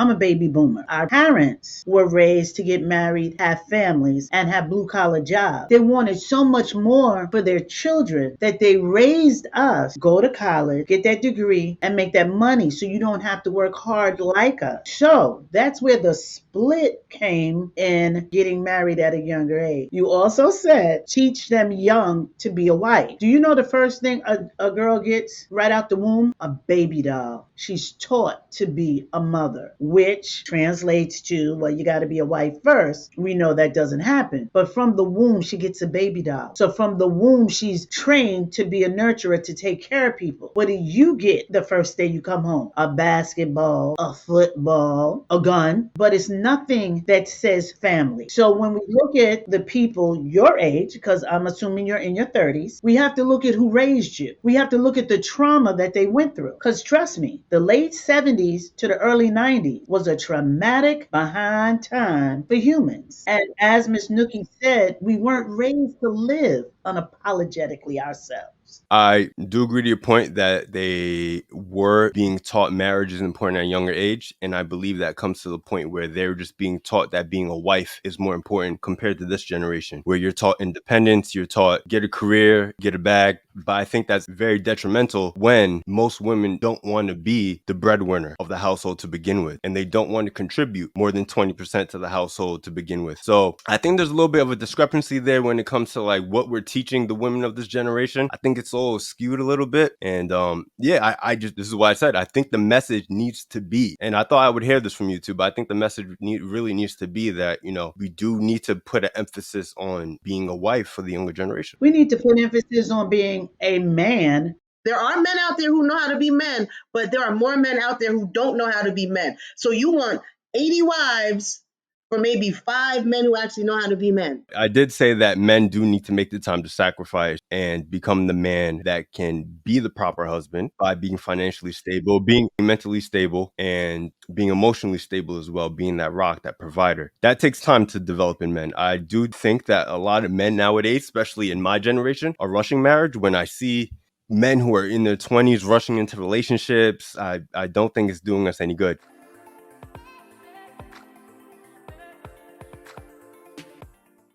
I'm a baby boomer. Our parents were raised to get married, have families, and have blue collar jobs. They wanted so much more for their children that they raised us go to college, get that degree, and make that money so you don't have to work hard like us. So that's where the split came in getting married at a younger age. You also said teach them young to be a wife. Do you know the first thing a girl gets right out the womb? A baby doll. She's taught to be a mother, which translates to, well, you got to be a wife first. We know that doesn't happen. But from the womb, she gets a baby doll. So from the womb, she's trained to be a nurturer, to take care of people. What do you get the first day you come home? A basketball, a football, a gun, but it's nothing that says family. So when we look at the people your age, because I'm assuming you're in your 30s, we have to look at who raised you. We have to look at the trauma that they went through. Because trust me, the late 70s to the early 90s was a traumatic behind time for humans. And as Miss Nookie said, we weren't raised to live unapologetically ourselves. I do agree to your point that they were being taught marriage is important at a younger age. And I believe that comes to the point where they're just being taught that being a wife is more important compared to this generation, where you're taught independence, you're taught get a career, get a bag. But I think that's very detrimental when most women don't want to be the breadwinner of the household to begin with. And they don't want to contribute more than 20% to the household to begin with. So I think there's a little bit of a discrepancy there when it comes to like what we're teaching the women of this generation. I think it's all skewed a little bit. And I just, this is why I said, I think the message needs to be, and I thought I would hear this from you too, but I think the message really needs to be that, you know, we do need to put an emphasis on being a wife for the younger generation. We need to put emphasis on being a man. There are men out there who know how to be men, but there are more men out there who don't know how to be men. So you want 80 wives for maybe 5 men who actually know how to be men. I did say that men do need to make the time to sacrifice and become the man that can be the proper husband by being financially stable, being mentally stable, and being emotionally stable as well, being that rock, that provider. That takes time to develop in men. I do think that a lot of men nowadays, especially in my generation, are rushing marriage. When I see men who are in their 20s rushing into relationships, I don't think it's doing us any good.